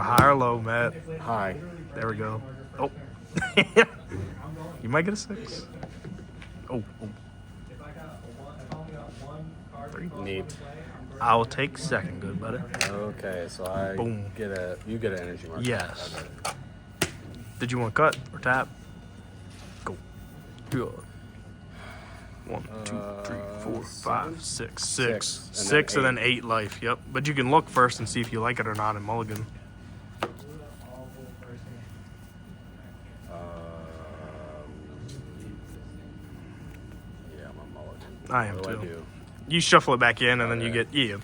High or low, Matt? High. There we go. Oh. You might get a 6. Oh. 3. Neat. I'll take second, good buddy. Okay, so you get an energy marker. Yes. Okay. Did you want to cut or tap? Go. Good. 1, 2, 3, 4, 5, 6. 6 and then 8 life. Yep. But you can look first and see if you like it or not in Mulligan. Yeah, I'm a Mulligan. I am what too. Do I do? You shuffle it back in and then you get You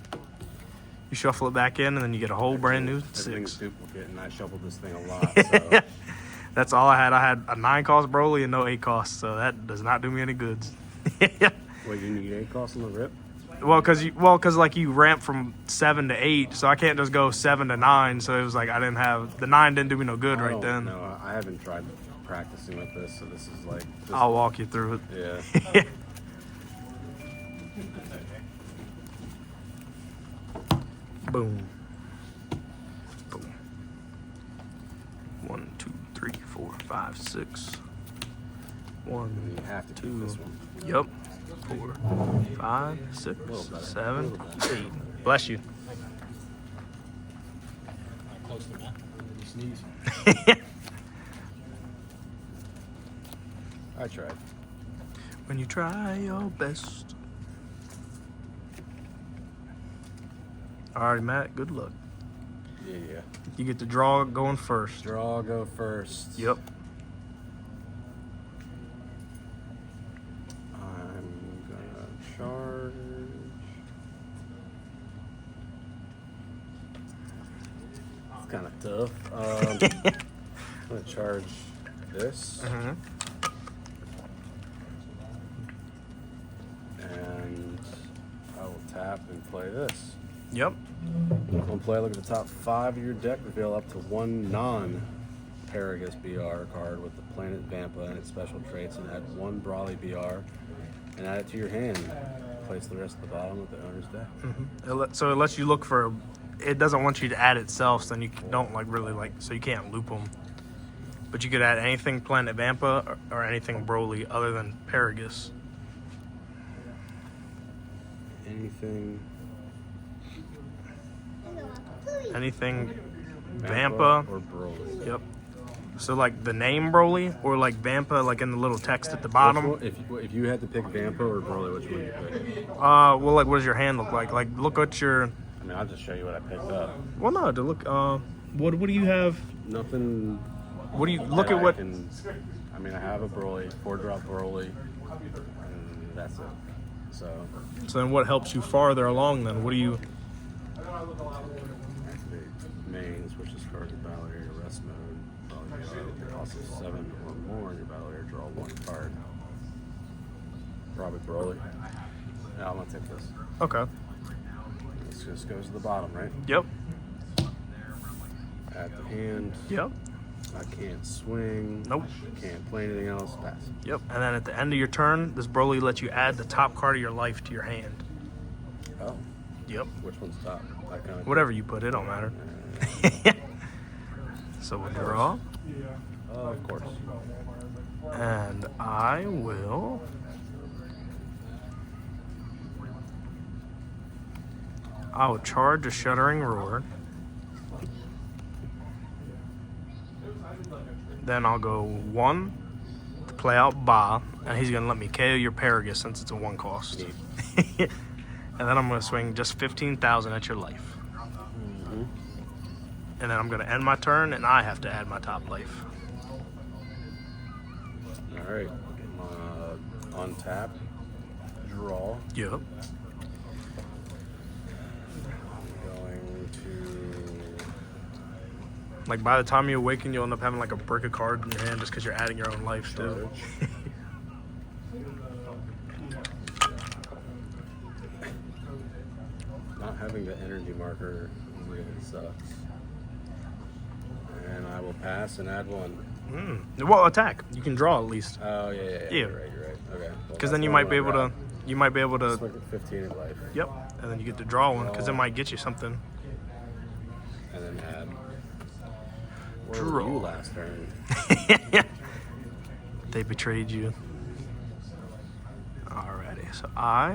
shuffle it back in and then you get a whole brand new 6. Everything's duplicate, and I shuffled this thing a lot. So. That's all I had. I had a 9 cost Broly and no 8 cost, so that does not do me any goods. Wait, you need 8 costs on the rip? Well, cause like you ramp from 7 to 8, so I can't just go 7 to 9. So it was like I didn't have the 9 didn't do me no good right then. No, I haven't tried practicing with this, so this is like. I'll walk you through it. Yeah. Boom. Boom. 1, 2, 3, 4, 5, 6. 1, You have to 2. do this one. Yep. 4, 5, 6, 7, 8. Bless you. Close to that. You sneeze. I tried. When you try your best. All right, Matt. Good luck. Yeah. You get the draw going first. Draw, go first. Yep. I'm gonna charge. It's kind of tough. I'm gonna charge this. Mm-hmm. And I will tap and play this. Yep. On play, look at the top 5 of your deck, reveal up to 1 non-Paragus BR card with the Planet Vampa and its special traits, and add 1 Brawly BR and add it to your hand. Place the rest at the bottom of the owner's deck. Mm-hmm. So it lets you look for. It doesn't want you to add itself, so then you don't so you can't loop them. But you could add anything Planet Vampa or anything Broly other than Paragus. Anything Vampa or Broly. Yep. So like the name Broly or like Vampa, like in the little text at the bottom. If you had to pick Vampa or Broly, which one would you pick? Well, like what does your hand look like? Like look at your. I mean, I'll just show you what I picked up. Well, no, to look. What do you have? Nothing. What do you look at? What? I mean, I have a Broly, 4-drop Broly, and that's it. So then, what helps you farther along? Then, what do you? Activate mains, which is card your battle area rest mode. Also 7 or more in your battle area, draw 1 card. Probably Broly. Yeah, I'm gonna take this. Okay. This just goes to the bottom, right? Yep. At the hand. Yep. I can't swing. Nope. Can't play anything else. Pass. Yep. And then at the end of your turn, this Broly lets you add the top card of your life to your hand. Oh. Yep. Which one's top? That kind of. Whatever you put, it don't matter. So we'll draw. Of course. And I will. I'll charge a Shuddering Roar. Then I'll go 1 to play out Ba, and he's gonna let me KO your Paragus since it's a 1 cost. And then I'm gonna swing just 15,000 at your life. Mm-hmm. And then I'm gonna end my turn, and I have to add my top life. All right. Untap. Draw. Yep. I'm going to. Like by the time you awaken, you'll end up having like a brick of cards in your hand just because you're adding your own life too. Not having the energy marker really sucks. And I will pass and add 1. Well, attack. You can draw at least. Oh yeah. Yeah. You're right. Okay. Because then you might be able to. You might be able to. Swing at 15 at life. Yep. And then you get to draw one because it might get you something. And then add Where were you last turn? They betrayed you. Alrighty, so I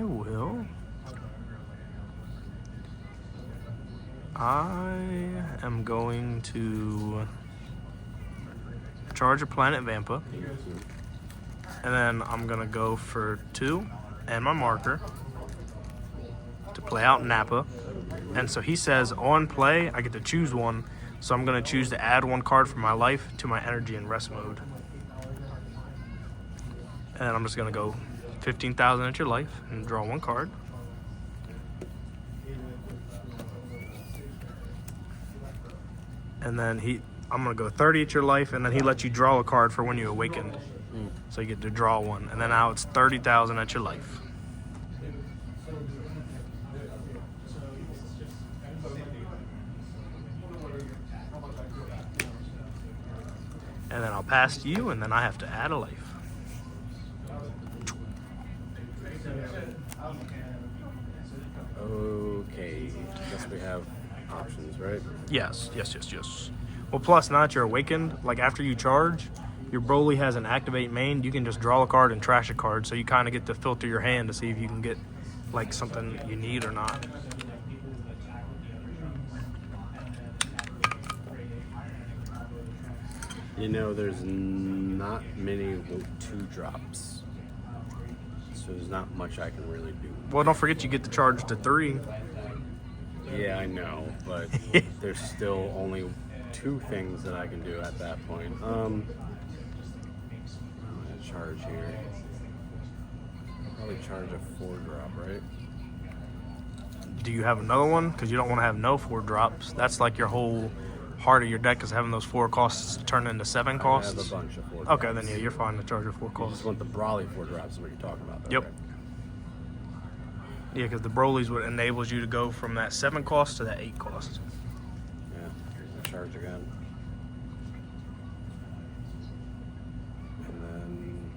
am going to charge a Planet Vampa. And then I'm going to go for 2 and my marker to play out Napa. And so he says on play, I get to choose one. So I'm going to choose to add 1 card from my life to my energy and rest mode. And then I'm just going to go 15,000 at your life and draw 1 card. And then I'm going to go 30 at your life, and then he lets you draw a card for when you awakened. So you get to draw 1. And then now it's 30,000 at your life. And then I'll pass to you, and then I have to add a life. Okay. I guess we have options, right? Yes. Well, plus, now that you're awakened, like after you charge, your Broly has an activate main. You can just draw a card and trash a card, so you kind of get to filter your hand to see if you can get like something you need or not. You know, there's not many 2-drops, so there's not much I can really do. Well, don't forget you get to charge to 3. Yeah, I know, but there's still only 2 things that I can do at that point. I'm gonna charge here. I'll probably charge a 4-drop, right? Do you have another one? Because you don't want to have no 4 drops. That's like your whole heart of your deck is having those 4 costs turn into 7 costs. I have a bunch of 4 drops. Okay, then yeah, you're fine to charge your 4 You costs. just want the Brawly 4 drops is what you're talking about, though, Yep. right? Yeah, because the Broly's what enables you to go from that 7 cost to that 8 cost. Yeah, here's the charge again. And then...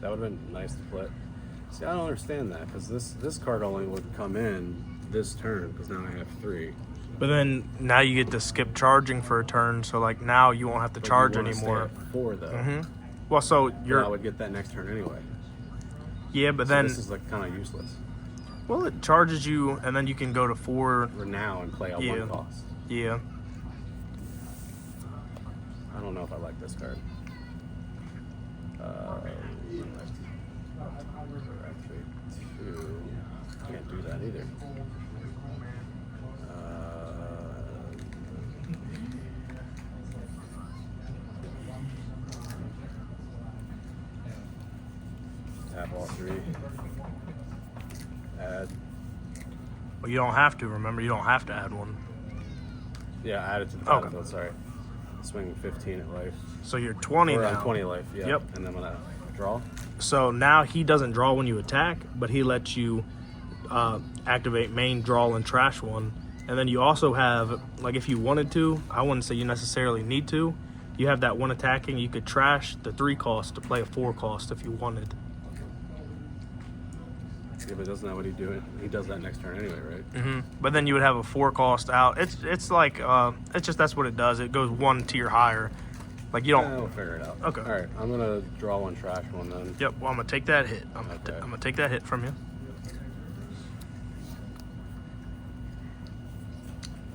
that would have been nice to play. See, I don't understand that, because this card only would come in this turn, because now I have 3. But then now you get to skip charging for a turn, so like now you won't have to But charge you wanna anymore. stay at 4, though. Mm-hmm. Well, so I would get that next turn anyway. yeah, but So then this is like kind of useless. well, it charges you, and then you can go to 4. For now and play out Yeah. 1 cost. Yeah. I don't know if I like this card. Actually, 2. Can't do that either. Tap all 3. Add. Well, you don't have to. Remember, you don't have to add 1. Yeah, add it to the Okay. battlefield, sorry. Swing 15 at life. So you're 20 Or now. on 20 life, yeah. Yep. And then when I draw. So now he doesn't draw when you attack, but he lets you activate main, draw, and trash 1. And then you also have, like if you wanted to, I wouldn't say you necessarily need to, you have that 1 attacking, you could trash the 3 cost to play a 4 cost if you wanted. Yeah, but doesn't that what he do? He does that next turn anyway, right? Mm-hmm. But then you would have a 4 cost out. It's like, it's just that's what it does. It goes 1 tier higher. Like you don't. Yeah, we'll figure it out. Okay. All right, I'm gonna draw 1, trash 1 then. Yep. Well, I'm gonna take that hit. I'm Okay. gonna take that hit from you.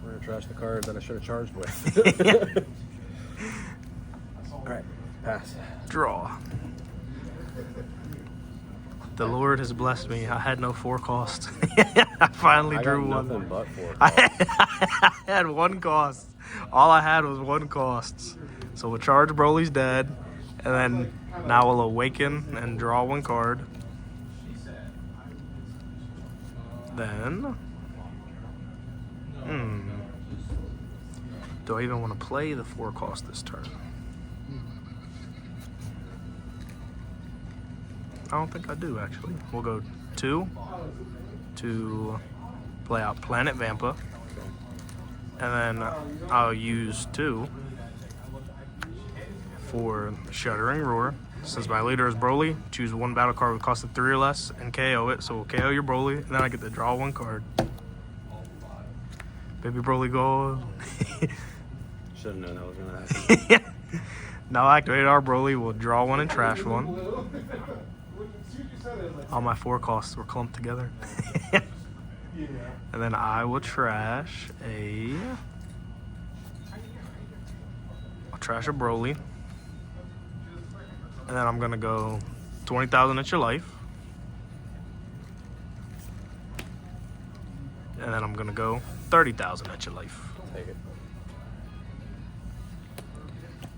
We're gonna trash the card that I should have charged with. All right, pass. Draw. The Lord has blessed me. I had no 4 cost. I finally I drew got 1. nothing but 4. I had 1 cost. All I had was 1 cost. So we'll charge Broly's dead, and then now we'll awaken and draw 1 card. Then, do I even want to play the 4 cost this turn? I don't think I do, actually. We'll go 2 to play out Planet Vampa. And then I'll use 2 for Shuddering Roar. since my leader is Broly, choose one battle card with cost of 3 or less and KO it. So we'll KO your Broly, and then I get to draw one card. Baby Broly gold. Should have known that was gonna happen. Now activate our Broly. We'll draw one and trash one. All my 4 costs were clumped together. And then I will trash I'll trash a Broly. And then I'm gonna go 20,000 at your life. And then I'm gonna go 30,000 at your life. Take it.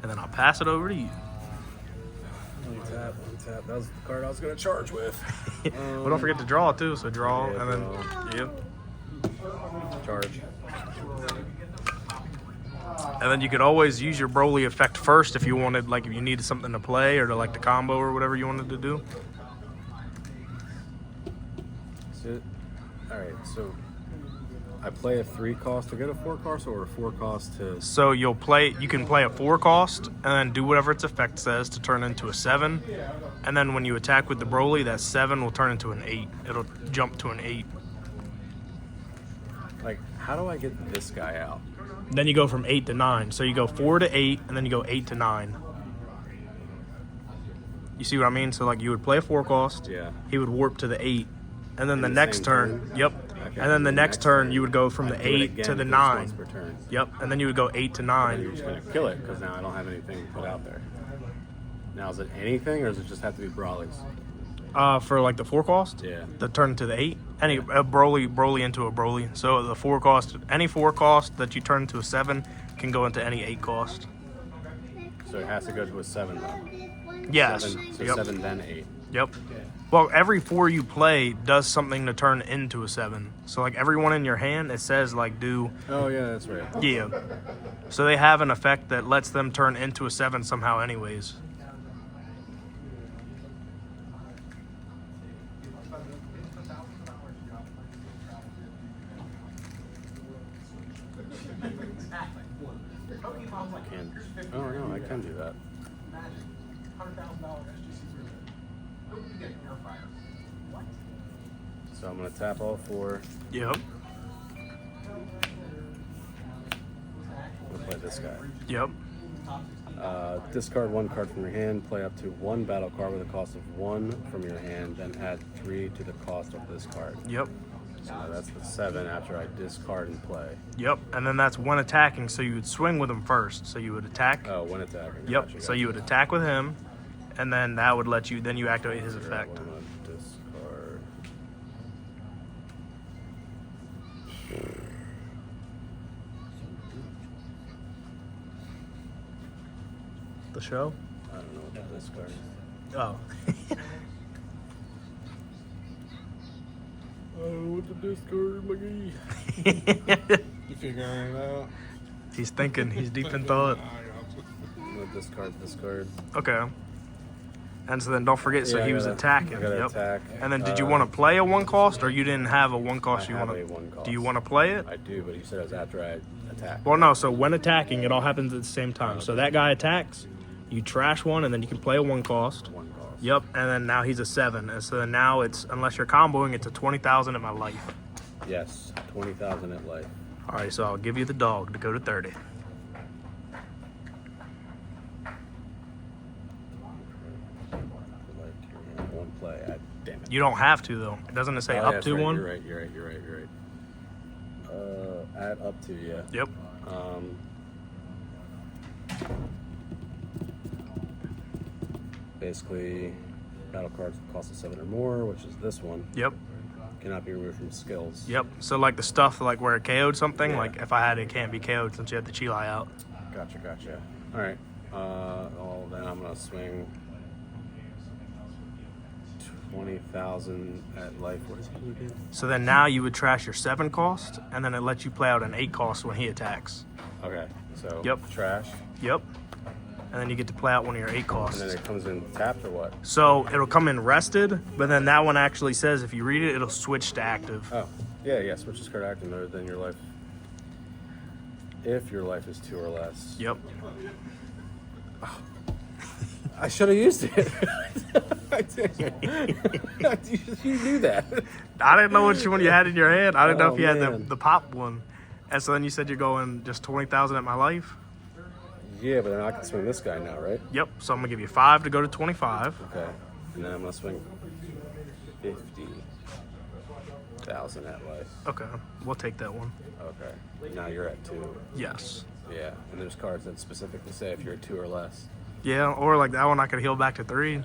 And then I'll pass it over to you. One tap, one tap. That was the card I was gonna charge with. But don't forget to draw too. So draw, Yeah, and then draw. yep. Charge. And then you could always use your Broly effect first if you wanted, like if you needed something to play or to like the combo or whatever you wanted to do. Alright, so I play a 3 cost to get a 4 cost, or a 4 cost to... So you can play a 4 cost and then do whatever its effect says to turn into a 7. And then when you attack with the Broly, that 7 will turn into an 8. It'll jump to an 8. Like, how do I get this guy out? Then you go from 8 to 9. So you go 4 to 8, and then you go 8 to 9. You see what I mean? So like you would play a 4 cost. Yeah. He would warp to the 8, and then the the next same turn. turn? Yep. Okay. And then the next turn you would go from the I do it 8 again to the just 9. once per turn. Yep. And then you would go 8 to And 9. you're just gonna kill it, because now I don't have anything to put out there. Now, is it anything, or does it just have to be Brawlies? For like the 4 cost. Yeah. The turn to the 8. Any a Broly into a Broly. So the 4 cost, any 4 cost that you turn into a 7 can go into any 8 cost. So it has to go to a 7, though. Yes. 7, so Yep. 7, then 8. Yep. Well, every 4 you play does something to turn into a 7. So like every one in your hand, it says like do. Oh, yeah, that's right. Yeah. So they have an effect that lets them turn into a 7 somehow anyways. Oh, no, I can do that. So I'm going to tap all 4. Yep. We'll play this guy. Yep. Discard 1 card from your hand, play up to 1 battle card with a cost of 1 from your hand, then add 3 to the cost of this card. Yep. So now that's the 7 after I discard and play. Yep. And then that's one attacking, so you would swing with him first. So you would attack. Oh, 1 attacking. Yep. Gotcha, So you would attack with him, and then that would let you. Then you activate his Alright, effect. well, I'm gonna discard. The show. I don't know what the discard is. Oh. What the discard, Maggie? You figuring it out? He's thinking. He's deep in thought. I'm gonna discard. Okay. And so then don't forget. So Yeah, I he was gotta- attacking. I gotta Yep. attack. And then did you want to play a 1 cost, or you didn't have a 1 cost? I You have want a to? 1 cost. Do you want to play it? I do, but you said it was after I attack. Well, no. So when attacking, it all happens at the same time. So that guy attacks, you trash 1, and then you can play a 1 cost. 1 cost. Yep. And then now he's a 7, and so then now it's, unless you're comboing, it's a 20,000 at my life. Yes, 20,000 at life. All right. So I'll give you the dog to go to 30. One play. Damn it. You don't have to though. Doesn't it say Oh, up that's to right, 1? You're right. Add up to, yeah. Yep. Basically, battle cards that cost a 7 or more, which is this one, Yep. cannot be removed from skills. Yep. So like the stuff like where it KO'd something, Yeah. like if I had it can't be KO'd since you had the Chilai out. Gotcha. All right. Then I'm gonna swing 20,000 at life. What does he do? So then now you would trash your 7 cost, and then it lets you play out an 8 cost when he attacks. Okay. So Yep. trash, Yep. And then you get to play out one of your 8 costs. and then it comes in tapped or what? So it'll come in rested, but then that one actually says if you read it, it'll switch to active. Oh, yeah. Switch this card to active mode. Then your life. If your life is 2 or less. Yep. I should have used it. You knew that. I didn't know which one you had in your hand. I didn't know Oh, if you had man. the pop one. And so then you said you're going just 20,000 at my life. Yeah, but then I can swing this guy now, right? Yep. So I'm gonna give you 5 to go to 25. Okay. And then I'm gonna swing 50,000 that way. Okay. We'll take that one. Okay. Now you're at 2. Yes. Yeah. And there's cards that specifically say if you're at 2 or less. Yeah. Or like that one, I could heal back to 3.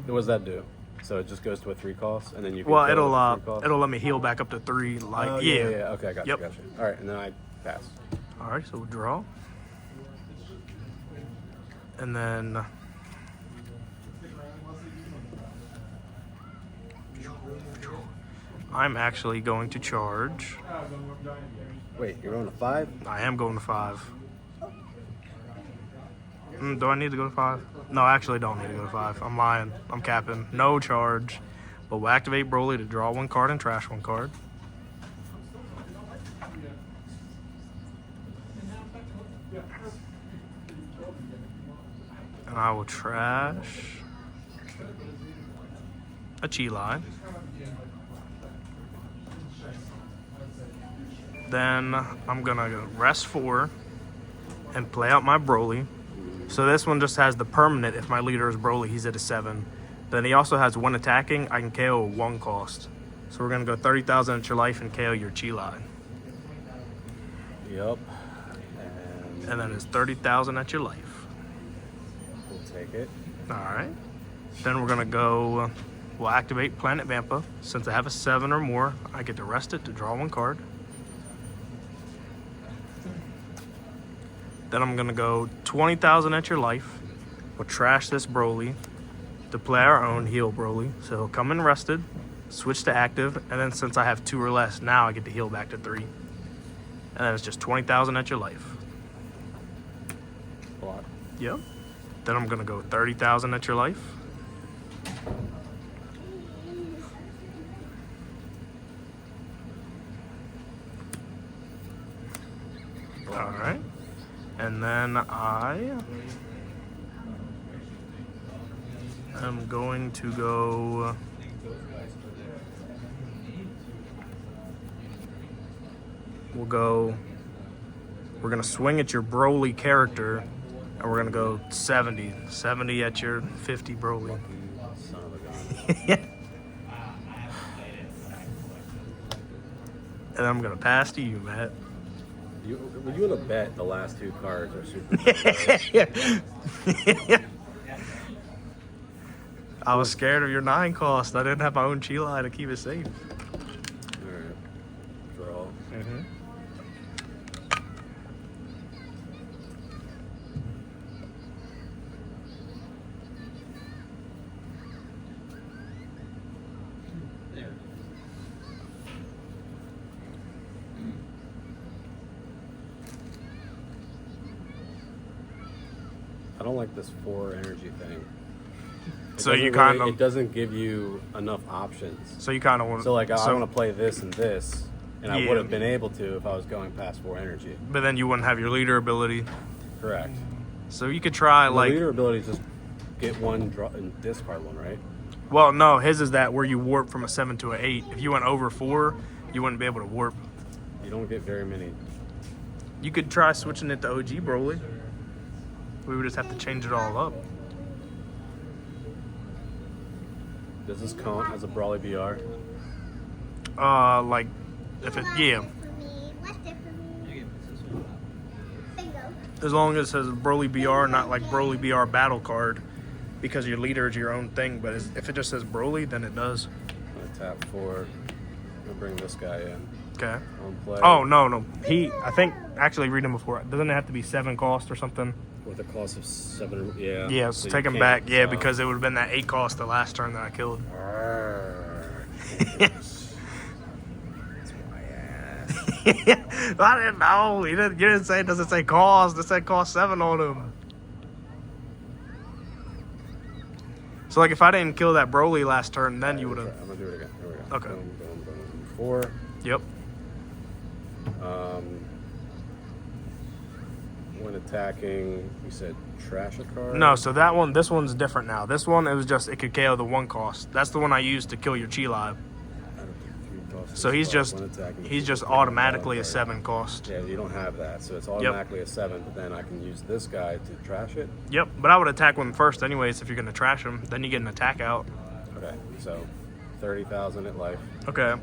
What does that do? So it just goes to a 3 cost, and then you can Well, kill it with 3 cost? it'll let me heal back up to 3. Like Oh, yeah. yeah. Okay, I got Yep. you. All right, and then I pass. All right. So we'll draw. And then I'm actually going to charge. Wait, you're on a 5? I am going to 5. Do I need to go to 5? No, I actually don't need to go to 5. I'm lying. I'm capping. No charge. But we'll activate Broly to draw 1 card and trash 1 card. And I will trash a Chi-Lai. Then I'm gonna go rest 4 and play out my Broly. So this one just has the permanent. If my leader is Broly, he's at a 7. Then he also has 1 attacking. I can KO 1 cost. So we're gonna go 30,000 at your life and KO your Chi-Lai. Yep. And then it's 30,000 at your life. We'll take it. All right. Then we're gonna go. We'll activate Planet Vampa. Since I have a 7 or more, I get to rest it to draw 1 card. Then I'm gonna go 20,000 at your life. We'll trash this Broly to play our own heal Broly. So he'll come in rested, switch to active, and then since I have 2 or less, now I get to heal back to 3. And then it's just 20,000 at your life. Block. Yep. Then I'm gonna go 30,000 at your life. All right. And then I am going to go. We'll go. We're gonna swing at your Broly character, and we're gonna go 70. 70 at your 50 Broly. Son of a gun. And I'm gonna pass to you, Matt. You would have bet the last 2 cards are super. I was scared of your 9 cost. I didn't have my own Chi-Lai to keep it safe. Alright. Draw. I don't like this 4 energy thing. So you Doesn't kind really- of. It doesn't give you enough options. So you kind of want. So like I want to play this and this, and I Yeah. would have been able to if I was going past 4 energy. But then you wouldn't have your leader ability. Correct. So you could try The like. leader ability is just get 1 draw and discard 1, right? Well, no, his is that where you warp from a 7 to an 8. If you went over 4, you wouldn't be able to warp. You don't get very many. You could try switching it to OG Broly. We would just have to change it all up. Does this count as a Brawly BR? Like, if it, yeah. As long as it says Broly BR, not like Broly BR battle card, because your leader is your own thing. But if it just says Broly, then it does. I'm gonna tap 4. I'm gonna bring this guy in. Okay. On play. Oh, no. I think, actually reading before, doesn't it have to be 7 cost or something? With a cost of 7, yeah. Yeah, so so you take him can't, back. Yeah, because it would have been that 8 cost the last turn that I killed. That's my ass. I didn't know. You didn't say it doesn't say cost. It said cost 7 on him. So, like, if I didn't kill that Broly last turn, then you would have. I'm gonna do it again. Here we go. Okay. Boom, boom, boom. 4. Yep. When attacking, you said trash a card? No, so this one's different now. This one, it was just, it could KO the 1 cost. That's the one I used to kill your Chi-Live. So he's just automatically a 7 cost. Yeah, you don't have that, so it's automatically a 7, but then I can use this guy to trash it? Yep, but I would attack one first anyways if you're going to trash him. Then you get an attack out. Okay, so 30,000 at life. Okay.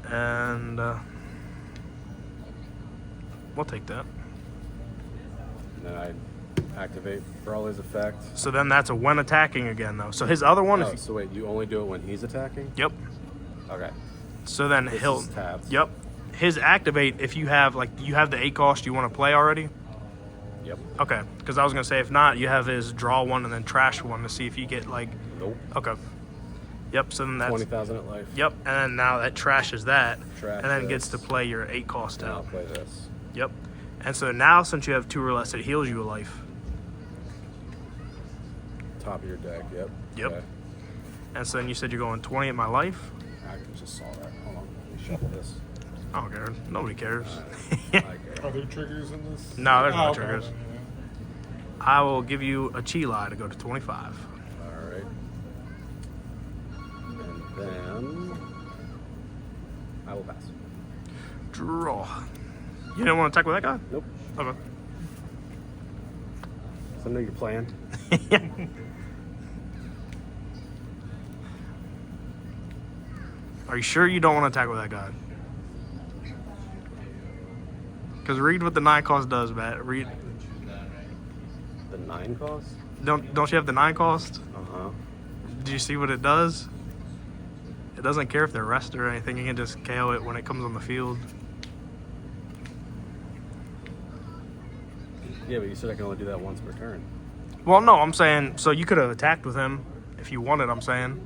And we'll take that. And then I activate Brawly's effect. So then that's a when attacking again, though. So his other one Oh, is... so wait, you only do it when he's attacking? Yep. Okay. So then This he'll... is tapped. Yep. His activate, if you have, like, you have the 8 cost you want to play already? Yep. Okay. Because I was going to say, if not, you have his draw 1 and then trash 1 to see if you get, like... Nope. Okay. Yep, so then that's... 20,000 at life. Yep, and then now that trashes that, Trash and then this. gets to play your 8 cost Now I'll out. play this. Yep. And so now, since you have 2 or less, it heals you a life. Top of your deck, yep. Yep. Okay. And so then you said you're going 20 at my life. I just saw that. Hold on. Let me shuffle this. I don't care. Nobody cares. I care. Are there triggers in this? No, there's no okay. triggers. Yeah. I will give you a Chi-Li to go to 25. All right. And then I will pass. Draw. You didn't want to attack with that guy? Nope. Okay. So I know you're playing. Are you sure you don't want to attack with that guy? Because read what the 9 cost does, Matt. Read. The 9 cost? Don't you have the 9 cost? Uh-huh. Do you see what it does? It doesn't care if they're rested or anything. You can just KO it when it comes on the field. Yeah, but you said I can only do that once per turn. Well, no, I'm saying, so you could have attacked with him if you wanted, I'm saying.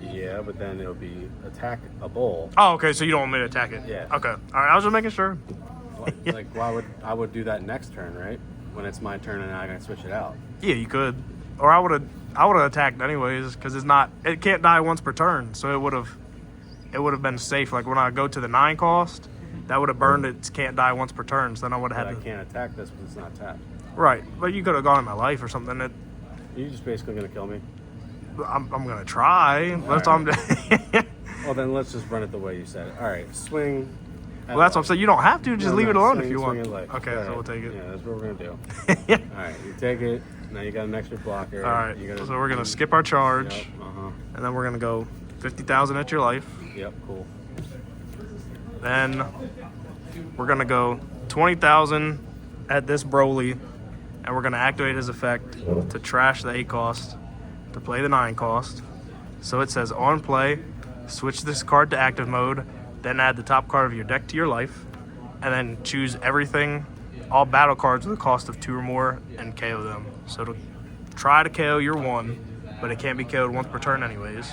Yeah, but then it'll be attackable. Oh, okay, so you don't want me to attack it? Yeah. Okay. All right, I was just making sure. Like, why would I would do that next turn, right? When it's my turn and I can switch it out. Yeah, you could. Or I would have attacked anyways, because it can't die once per turn, so it would have been safe. Like when I go to the 9 cost, that would have burned it can't die once per turn, so then I would But have I had to. can't attack this because it's not tapped. Right, but you could have gone in my life or something. You're just basically gonna kill me. I'm gonna try. That's all I'm doing. Well, then let's just run it the way you said it. All right, swing. Well, that's what I'm saying. You don't have to. Just leave it alone if you swing want. it light. Okay, All so right. we'll take it. Yeah, that's what we're gonna do. All right, you take it. Now you got an extra blocker. All right. You gotta, So we're gonna skip our charge, Yep. and then we're gonna go 50,000 at your life. Yep. Cool. Then we're gonna go 20,000 at this Broly, and we're gonna activate his effect to trash the 8 cost to play the 9 cost. So it says on play, switch this card to active mode, then add the top card of your deck to your life, and then choose everything, all battle cards with a cost of 2 or more, and KO them. So to try to KO your 1, but it can't be KO'd once per turn anyways.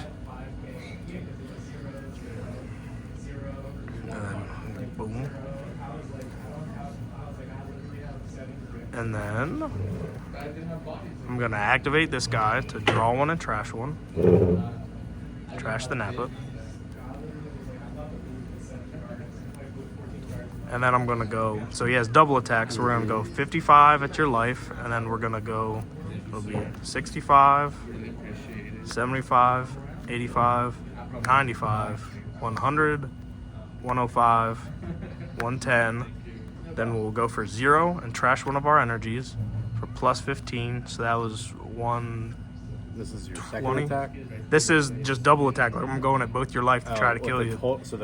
And then boom. And then I'm gonna activate this guy to draw 1 and trash 1. Trash the Nappa. And then I'm gonna go, so he has double attack, so we're gonna go 55 at your life, and then we're gonna go, it'll be 65, 75, 85, 95, 100, 105, 110. Then we'll go for 0 and trash 1 of our energies for plus 15. So that was 1. This is your second 20. attack. This is just double attack. Like I'm going at both your life to try to kill you. So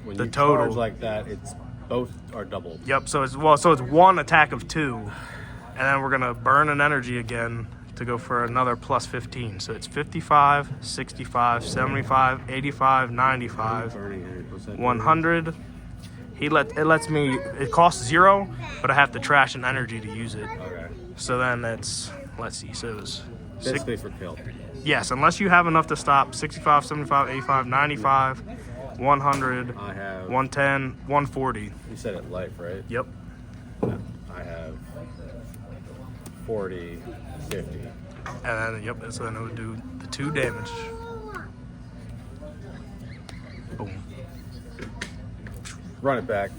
when The you total. charge like that, it's both are doubled. Yep. So it's 1 attack of 2, and then we're gonna burn an energy again to go for another plus 15. So it's 55, 65, 75, 85, 95, Burning 100%. 100. It costs 0, but I have to trash an energy to use it. Okay. So then it's, let's see, so it was Basically for kill. yes, unless you have enough to stop 65, 75, 85, 95, 100, I have. 110, 140. You said it life, right? Yep. I have 40, 50. And then, yep, so then it would do the 2 damage. Boom. Run it back.